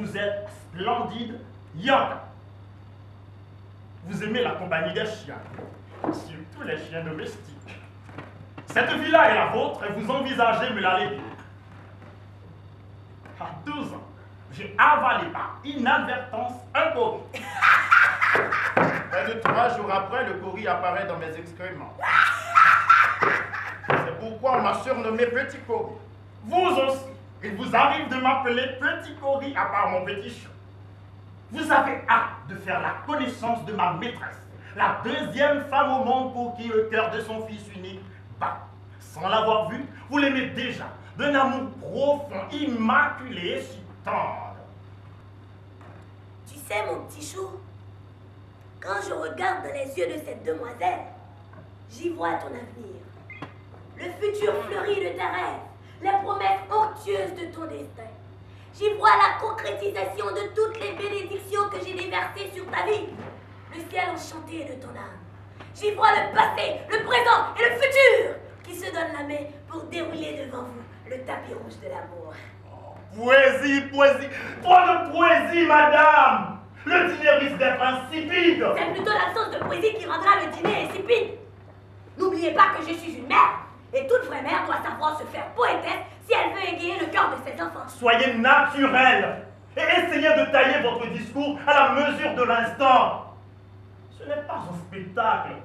vous êtes splendide Yaka. Vous aimez la compagnie des chiens, surtout les chiens domestiques. Cette villa est la vôtre et vous envisagez me la léguer. À 12 ans, j'ai avalé par inadvertance un courri. Près de 3 jours après, le courri apparaît dans mes excréments. C'est pourquoi on m'a surnommé Petit Courri. Vous aussi, il vous arrive de m'appeler Petit Courri à part mon petit chat. Vous avez hâte de faire la connaissance de ma maîtresse, la deuxième femme au monde pour qui le cœur de son fils unique bat. Sans l'avoir vue, vous l'aimez déjà, d'un amour profond, immaculé et si tendre. Tu sais, mon petit chou, quand je regarde dans les yeux de cette demoiselle, j'y vois ton avenir. Le futur fleuri de tes rêves, les promesses onctueuses de ton destin. J'y vois la concrétisation de toutes les bénédictions que j'ai déversées sur ta vie, le ciel enchanté de ton âme. J'y vois le passé, le présent et le futur qui se donnent la main pour dérouler devant vous le tapis rouge de l'amour. Poésie, poésie, trop de poésie, madame! Le dîner risque d'être insipide! C'est plutôt l'absence de poésie qui rendra le dîner insipide. N'oubliez pas que je suis une mère, et toute vraie mère doit savoir se faire poétesse si elle veut égayer le cœur de ses enfants. Soyez naturel et essayez de tailler votre discours à la mesure de l'instant. Ce n'est pas un spectacle,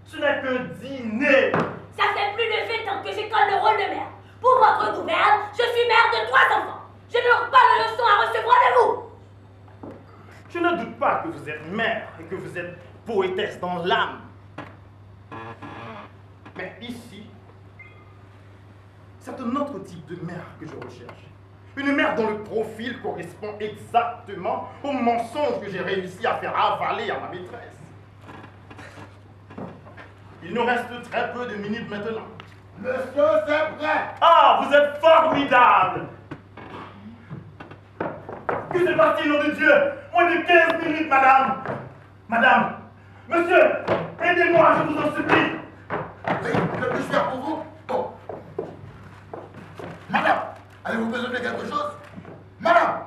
ce n'est qu'un dîner. Ça fait plus de 20 ans que j'école le rôle de mère. Pour votre gouverne, je suis mère de 3 enfants. Je n'aurai pas de leçon à recevoir de vous. Je ne doute pas que vous êtes mère et que vous êtes poétesse dans l'âme. Mais ici, c'est un autre type de mère que je recherche. Une mère dont le profil correspond exactement au mensonge que j'ai réussi à faire avaler à ma maîtresse. Il nous reste très peu de minutes maintenant. Monsieur, c'est prêt. Ah, vous êtes formidable! Que se passe-t-il, nom de Dieu? Moins de 15 minutes, madame! Madame! Monsieur! Aidez-moi, je vous en supplie! Oui, que puis-je faire pour vous? Oh. Madame, avez-vous besoin de quelque chose? Madame!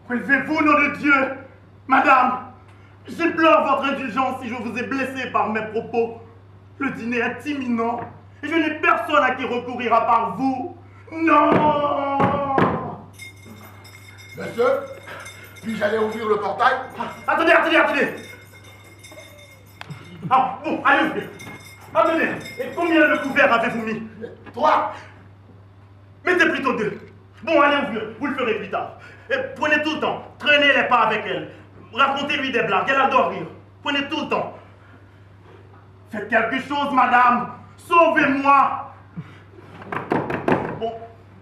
Relevez-vous, nom de Dieu! Madame! J'implore votre indulgence si je vous ai blessé par mes propos. Le dîner est imminent et je n'ai personne à qui recourir à part vous. Non! Monsieur, puis-je aller ouvrir le portail? Attendez! Ah, bon, allez ouvrir. Attendez, et combien de couverts avez-vous mis? 3. Mettez plutôt 2. Bon, allez ouvrir, vous le ferez plus tard. Et prenez tout le temps, traînez les pas avec elle. Racontez-lui des blagues, elle adore rire. Prenez tout le temps. Faites quelque chose, madame. Sauvez-moi. Bon,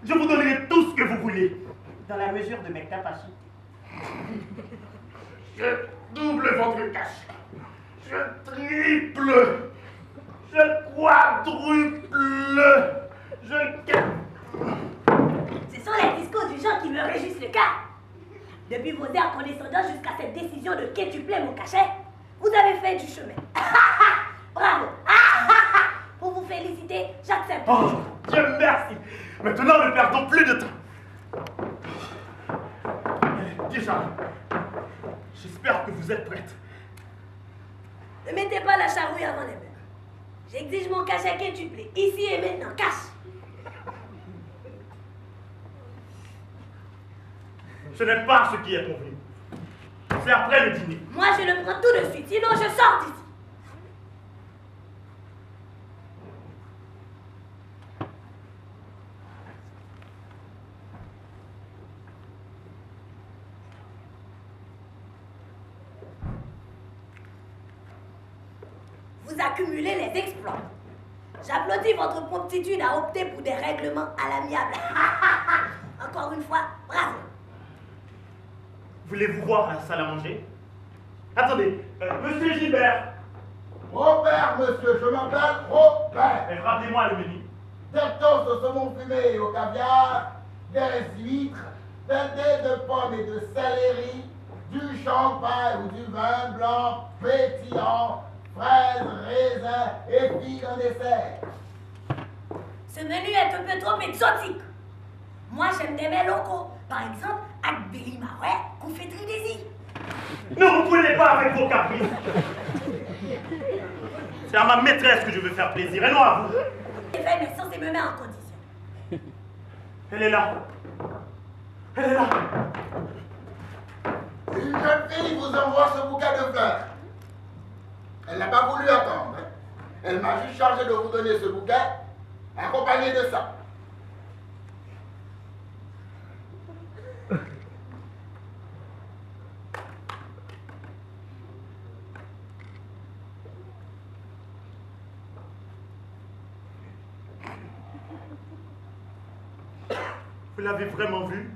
je vous donnerai tout ce que vous voulez, dans la mesure de mes capacités. Je double votre cachet. Je triple. Je quadruple. Ce sont les discours du genre qui me réjouissent le cœur. Depuis vos airs condescendants jusqu'à cette décision de quintupler mon cachet, vous avez fait du chemin. Bravo. Pour vous féliciter, j'accepte. Oh, Dieu merci. Maintenant, ne perdons plus de temps. Déjà, j'espère que vous êtes prête. Ne mettez pas la charrue avant les bœufs. J'exige mon cachet quintuplé, ici et maintenant, cache. Ce n'est pas ce qui est convenu. C'est après le dîner. Moi, je le prends tout de suite, sinon je sors d'ici. Vous accumulez les exploits. J'applaudis votre promptitude à opter pour des règlements à l'amiable. Encore une fois, bravo. Voulez-vous voir la salle à manger? Attendez, monsieur Gilbert. Robert, monsieur, je m'appelle Robert. Rappelez-moi le menu. Des toasts au saumon fumé et au caviar, des huîtres, des dés de pommes et de céleri, du champagne ou du vin blanc pétillant, fraises, raisins et figues en dessert. Ce menu est un peu trop exotique. Moi, j'aime des mets locaux. Par exemple, Akbeli Marais, confiterie des îles. Ne vous prenez pas avec vos caprices. C'est à ma maîtresse que je veux faire plaisir, et non à vous. Je fais mes sens et me mets en condition. Elle est là. Elle est là. Une jeune fille vous envoie ce bouquet de fleurs. Elle n'a pas voulu attendre. Elle m'a juste chargé de vous donner ce bouquet, accompagné de ça. Vous l'avez vraiment vue?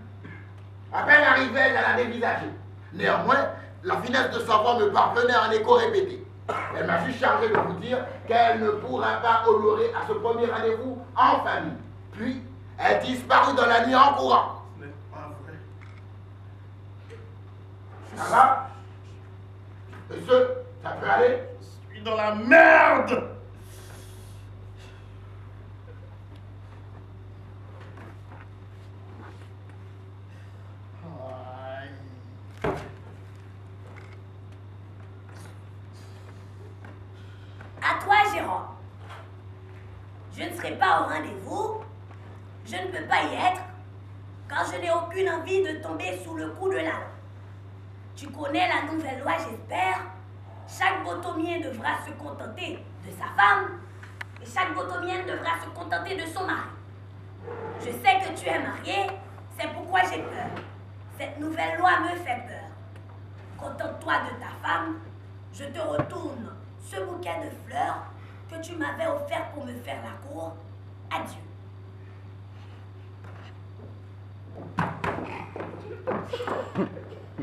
À peine arrivée, elle l'a dévisagé. Néanmoins, la finesse de sa voix me parvenait en écho répété. Elle m'a juste chargé de vous dire qu'elle ne pourra pas honorer à ce premier rendez-vous en famille. Puis, elle disparut dans la nuit en courant. Ce n'est pas vrai. Ça va? Monsieur, ça peut aller? Je suis dans la merde! À toi, Jérôme. Je ne serai pas au rendez-vous. Je ne peux pas y être, car je n'ai aucune envie de tomber sous le coup de la loi. Tu connais la nouvelle loi, j'espère. Chaque botomien devra se contenter de sa femme et chaque botomienne devra se contenter de son mari. Je sais que tu es marié, c'est pourquoi j'ai peur. Cette nouvelle loi me fait peur. Contente-toi de ta femme, je te retourne ce bouquet de fleurs que tu m'avais offert pour me faire la cour. Adieu.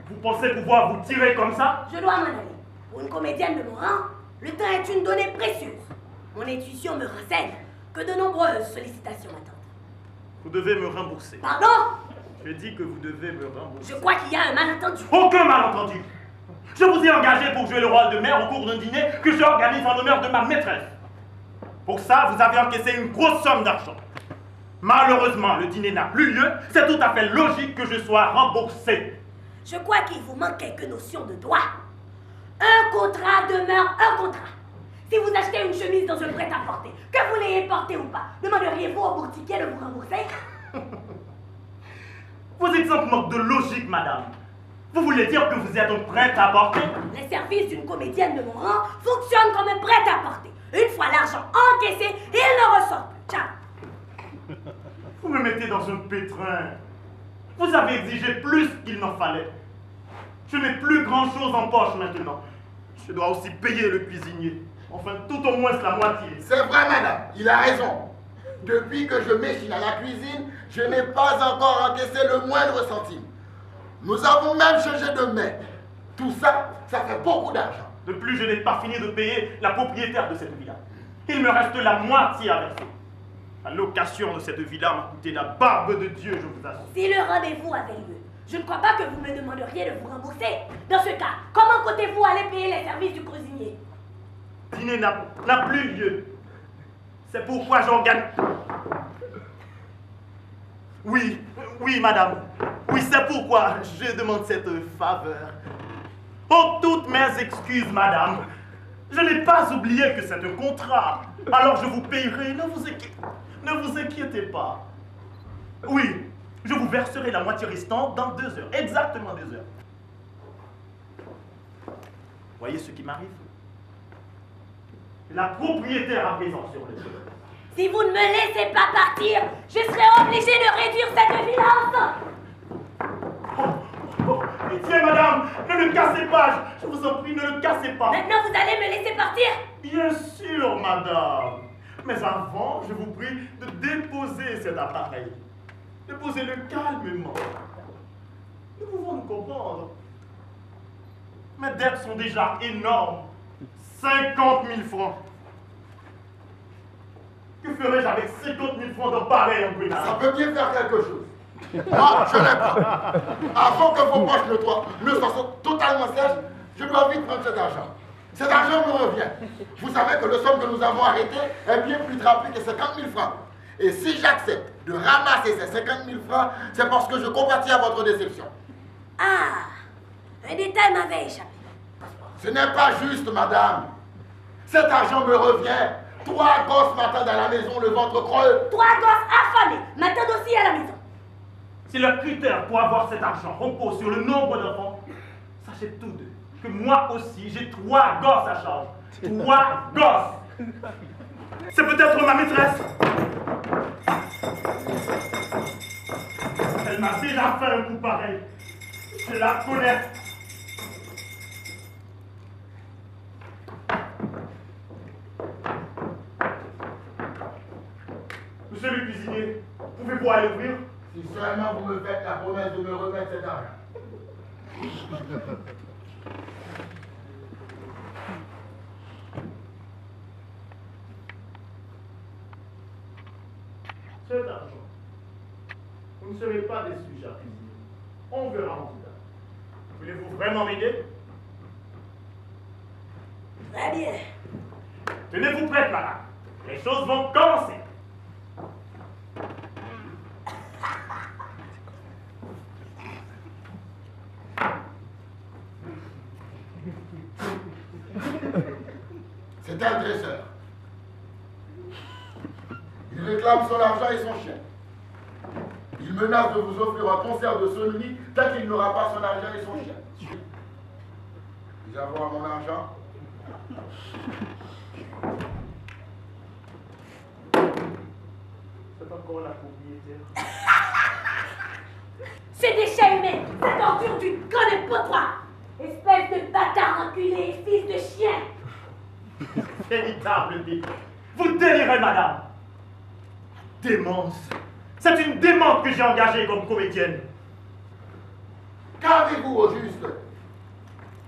Vous pensez pouvoir vous tirer comme ça? Je dois m'en aller. Pour une comédienne de mon rang, le temps est une donnée précieuse. Mon intuition me renseigne que de nombreuses sollicitations m'attendent. Vous devez me rembourser. Pardon? Je dis que vous devez me rembourser. Je crois qu'il y a un malentendu. Aucun malentendu. Je vous ai engagé pour jouer le rôle de mère au cours d'un dîner que j'organise en l'honneur de ma maîtresse. Pour ça, vous avez encaissé une grosse somme d'argent. Malheureusement, le dîner n'a plus lieu. C'est tout à fait logique que je sois remboursé. Je crois qu'il vous manque quelques notions de droit. Un contrat demeure un contrat. Si vous achetez une chemise dans un prêt-à-porter, que vous l'ayez portée ou pas, demanderiez-vous au bourtiquier de vous rembourser? Vos exemples manquent de logique, madame. Vous voulez dire que vous êtes un prêt-à-porter? Les services d'une comédienne de mon rang fonctionnent comme un prêt-à-porter. Une fois l'argent encaissé, il ne ressort plus. Ciao. Vous me mettez dans un pétrin. Vous avez exigé plus qu'il n'en fallait. Je n'ai plus grand-chose en poche maintenant. Je dois aussi payer le cuisinier. Enfin, tout au moins la moitié. C'est vrai, madame, il a raison. Depuis que je m'échine à la cuisine, je n'ai pas encore encaissé le moindre centime. Nous avons même changé de maître. Tout ça, ça fait beaucoup d'argent. De plus, je n'ai pas fini de payer la propriétaire de cette villa. Il me reste la moitié à verser. La location de cette villa m'a coûté la barbe de Dieu, je vous assure. Si le rendez-vous avait lieu, je ne crois pas que vous me demanderiez de vous rembourser. Dans ce cas, comment comptez-vous aller payer les services du cuisinier? Le dîner n'a plus lieu. C'est pourquoi j'organise... Oui, oui, madame. Oui, c'est pourquoi je demande cette faveur. Oh, toutes mes excuses, madame. Je n'ai pas oublié que c'est un contrat. Alors je vous payerai, ne vous inquiétez pas. Oui, je vous verserai la moitié restante dans 2 heures, exactement 2 heures. Voyez ce qui m'arrive? La propriétaire à présent sur le jeu. Si vous ne me laissez pas partir, je serai obligé de réduire cette villa ensemble. Oh, pitié, madame, ne le cassez pas, je vous en prie, ne le cassez pas. Maintenant, vous allez me laisser partir? Bien sûr, madame. Mais avant, je vous prie de déposer cet appareil. Déposez-le calmement. Nous pouvons nous comprendre. Mes dettes sont déjà énormes. 50 000 francs. Que ferais-je avec 50 000 francs de pareil engrenage? Ça peut bien faire quelque chose. Moi, je n'aime pas. Avant que vos poches ne soient totalement sèches, je dois vite prendre cet argent. Cet argent me revient. Vous savez que le somme que nous avons arrêté est bien plus trapu que 50 000 francs. Et si j'accepte de ramasser ces 50 000 francs, c'est parce que je compatis à votre déception. Ah, un détail m'avait échappé. Ce n'est pas juste, madame. Cet argent me revient. 3 gosses m'attendent à la maison, le ventre creux. 3 gosses affamés m'attendent aussi à la maison. Si le critère pour avoir cet argent repose sur le nombre d'enfants, sachez tous deux que moi aussi j'ai 3 gosses à charge. 3 gosses. C'est peut-être ma maîtresse. Elle m'a déjà fait un coup pareil. Je la connais. Monsieur le cuisinier, pouvez-vous aller ouvrir? Si seulement vous me faites la promesse de me remettre cet argent. Cet argent, vous ne serez pas déçu, cher cuisinier. On verra en tout cas. Voulez-vous vraiment m'aider? Très bien. Tenez-vous prête, madame. Les choses vont commencer. C'est un dresseur. Il réclame son argent et son chien. Il menace de vous offrir un concert de sodomie tant qu'il n'aura pas son argent et son chien. Puis avoir mon argent. C'est encore la propriétaire. Ces déchets humains, cette ordure d'une conne potoir. Espèce de bâtard enculé, fils de chien. Véritable démon. Vous délirez, madame. Démence. C'est une démente que j'ai engagée comme comédienne. Qu'avez-vous au juste?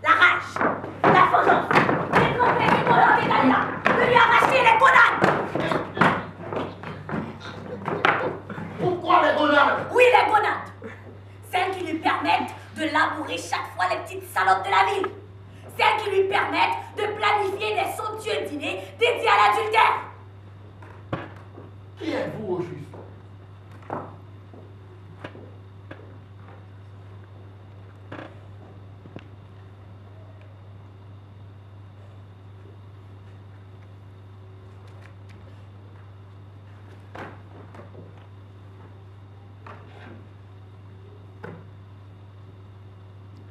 La rage, la vengeance, les trompés des colons d'Italia, de lui arracher les gonades. Pourquoi les gonades? Oui, les gonades. Celles qui lui permettent de labourer chaque fois les petites salopes de la ville. Celles qui lui permettent de planifier des somptueux dîners dédiés à l'adultère. Qui êtes-vous au juste?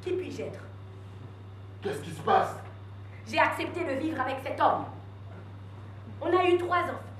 Qui puis-je être? Qu'est-ce qui se passe? J'ai accepté de vivre avec cet homme. On a eu 3 enfants.